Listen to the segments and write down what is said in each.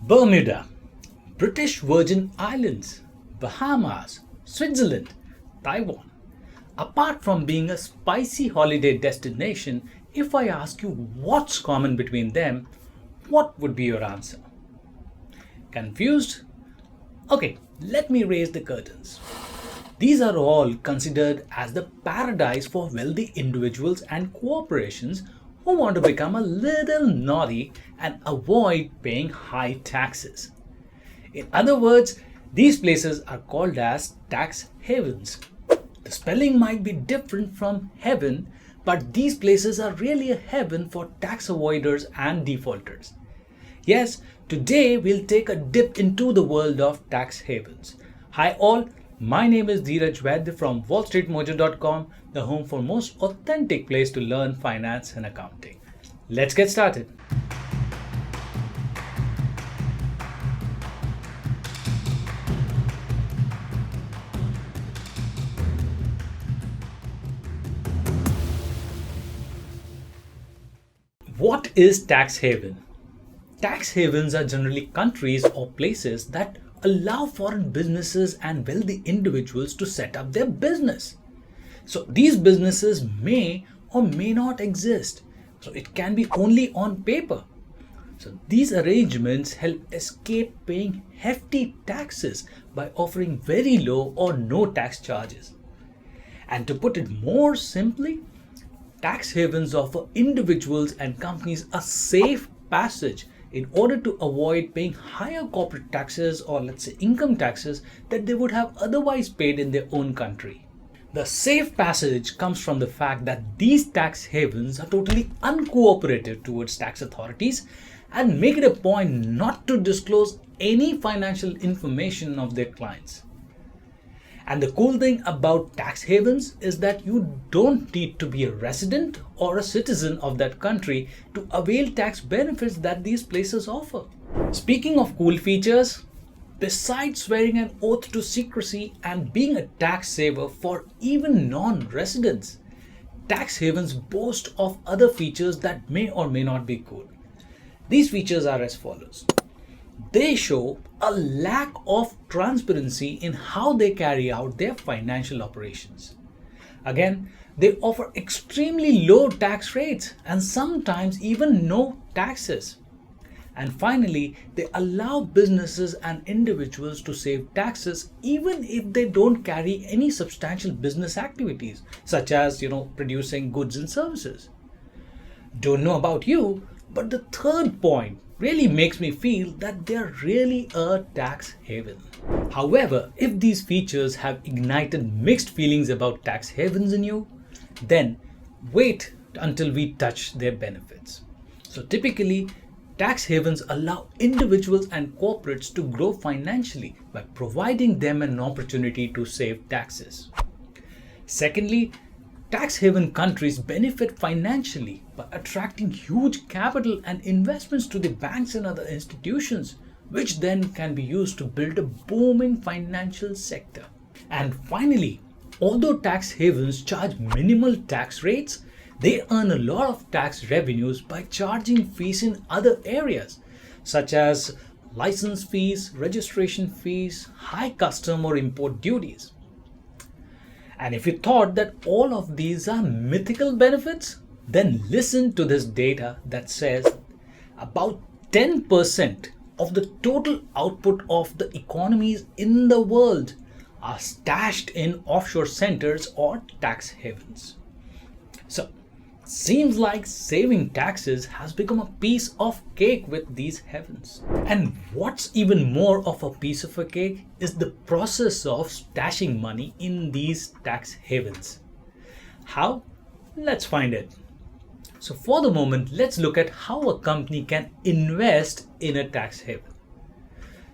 Bermuda, British Virgin Islands, Bahamas, Switzerland, Taiwan. Apart from being a spicy holiday destination, if I ask you what's common between them, what would be your answer? Confused? Okay, let me raise the curtains. These are all considered as the paradise for wealthy individuals and corporations who want to become a little naughty and avoid paying high taxes. In other words, these places are called as tax havens. The spelling might be different from heaven, but these places are really a heaven for tax avoiders and defaulters. Yes, today we'll take a dip into the world of tax havens. Hi all, my name is Dheeraj Vaidya from wallstreetmojo.com, the home for most authentic place to learn finance and accounting. Let's get started. What is tax haven? Tax havens are generally countries or places that allow foreign businesses and wealthy individuals to set up their business. So these businesses may or may not exist. So it can be only on paper. So these arrangements help escape paying hefty taxes by offering very low or no tax charges. And to put it more simply, tax havens offer individuals and companies a safe passage in order to avoid paying higher corporate taxes or let's say income taxes that they would have otherwise paid in their own country. The safe passage comes from the fact that these tax havens are totally uncooperative towards tax authorities and make it a point not to disclose any financial information of their clients. And the cool thing about tax havens is that you don't need to be a resident or a citizen of that country to avail tax benefits that these places offer. Speaking of cool features, besides swearing an oath to secrecy and being a tax saver for even non-residents, tax havens boast of other features that may or may not be cool. These features are as follows. They show a lack of transparency in how they carry out their financial operations. Again, they offer extremely low tax rates and sometimes even no taxes. And finally, they allow businesses and individuals to save taxes even if they don't carry any substantial business activities, such as, producing goods and services. Don't know about you, but the third point really makes me feel that they're really a tax haven. However, if these features have ignited mixed feelings about tax havens in you, then wait until we touch their benefits. So typically, tax havens allow individuals and corporates to grow financially by providing them an opportunity to save taxes. Secondly, tax haven countries benefit financially by attracting huge capital and investments to the banks and other institutions, which then can be used to build a booming financial sector. And finally, although tax havens charge minimal tax rates, they earn a lot of tax revenues by charging fees in other areas, such as license fees, registration fees, high custom or import duties. And if you thought that all of these are mythical benefits, then listen to this data that says about 10% of the total output of the economies in the world are stashed in offshore centers or tax havens. So, seems like saving taxes has become a piece of cake with these havens. And what's even more of a piece of a cake is the process of stashing money in these tax havens. How? Let's find it. So for the moment, let's look at how a company can invest in a tax haven.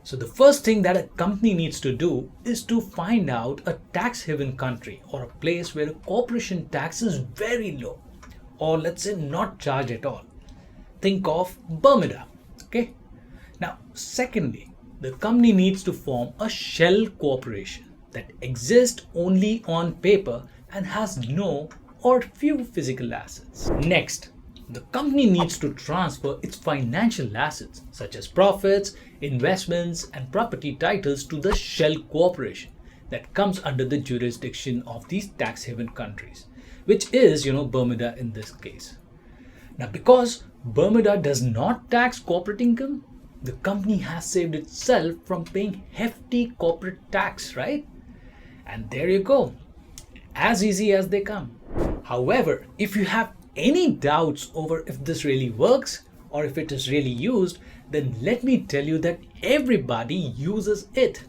So the first thing that a company needs to do is to find out a tax haven country or a place where a corporation tax is very low, or let's say not charged at all. Think of Bermuda. Okay. Now, secondly, the company needs to form a shell corporation that exists only on paper and has no or few physical assets. Next, the company needs to transfer its financial assets, such as profits, investments, and property titles, to the shell corporation that comes under the jurisdiction of these tax haven countries, which is, Bermuda in this case. Now, because Bermuda does not tax corporate income, the company has saved itself from paying hefty corporate tax, right? And there you go, as easy as they come. However, if you have any doubts over if this really works or if it is really used, then let me tell you that everybody uses it.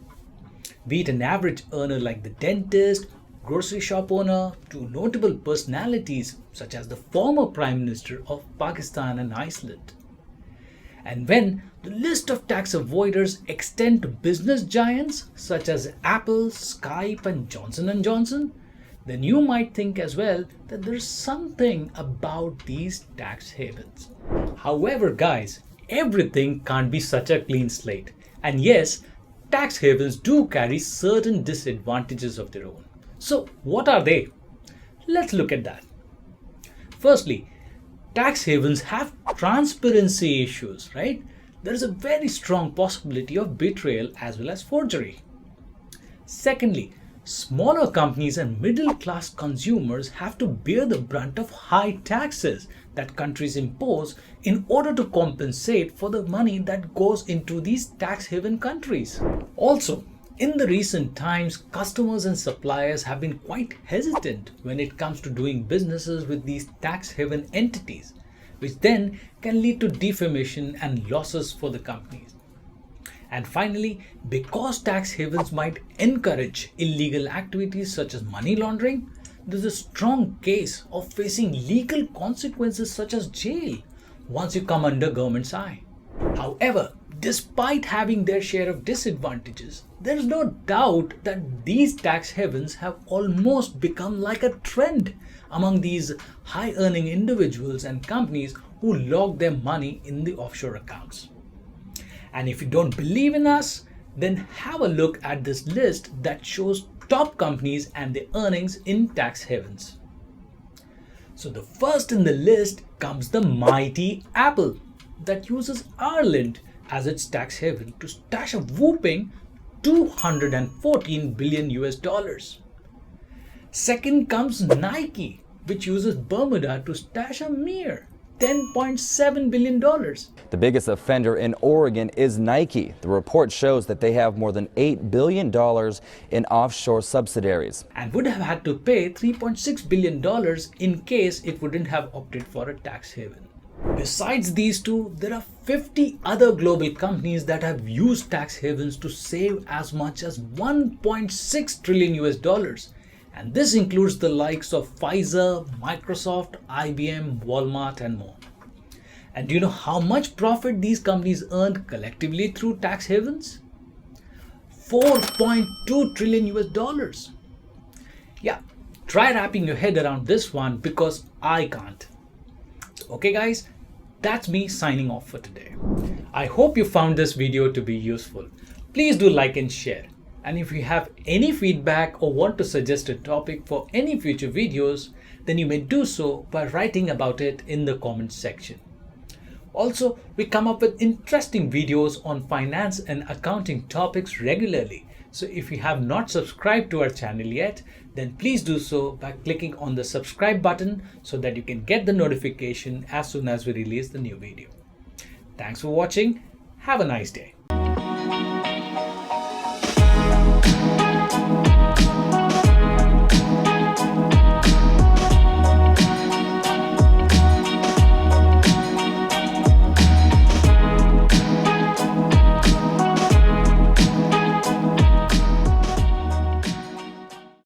Be it an average earner like the dentist, grocery shop owner, to notable personalities such as the former Prime Minister of Pakistan and Iceland. And when the list of tax avoiders extend to business giants such as Apple, Skype, and Johnson & Johnson, then you might think as well that there's something about these tax havens. However, guys, everything can't be such a clean slate. And yes, tax havens do carry certain disadvantages of their own. So, what are they? Let's look at that. Firstly, tax havens have transparency issues, right? There is a very strong possibility of betrayal as well as forgery. Secondly, smaller companies and middle class consumers have to bear the brunt of high taxes that countries impose in order to compensate for the money that goes into these tax haven countries. Also, in the recent times, customers and suppliers have been quite hesitant when it comes to doing businesses with these tax haven entities, which then can lead to defamation and losses for the companies. And finally, because tax havens might encourage illegal activities such as money laundering, there's a strong case of facing legal consequences such as jail once you come under government's eye. However, despite having their share of disadvantages, there is no doubt that these tax havens have almost become like a trend among these high-earning individuals and companies who log their money in the offshore accounts. And if you don't believe in us, then have a look at this list that shows top companies and their earnings in tax havens. So the first in the list comes the mighty Apple, that uses Ireland as its tax haven to stash a whopping 214 billion US dollars. Second comes Nike, which uses Bermuda to stash a mere $10.7 billion. The biggest offender in Oregon is Nike. The report shows that they have more than $8 billion in offshore subsidiaries, and would have had to pay $3.6 billion in case it wouldn't have opted for a tax haven. Besides these two, there are 50 other global companies that have used tax havens to save as much as 1.6 trillion US dollars. And this includes the likes of Pfizer, Microsoft, IBM, Walmart, and more. And do you know how much profit these companies earned collectively through tax havens? 4.2 trillion US dollars. Yeah, try wrapping your head around this one because I can't. Okay guys, that's me signing off for today. I hope you found this video to be useful. Please do like and share. And if you have any feedback or want to suggest a topic for any future videos, then you may do so by writing about it in the comments section. Also, we come up with interesting videos on finance and accounting topics regularly. So if you have not subscribed to our channel yet, then please do so by clicking on the subscribe button so that you can get the notification as soon as we release the new video. Thanks for watching. Have a nice day.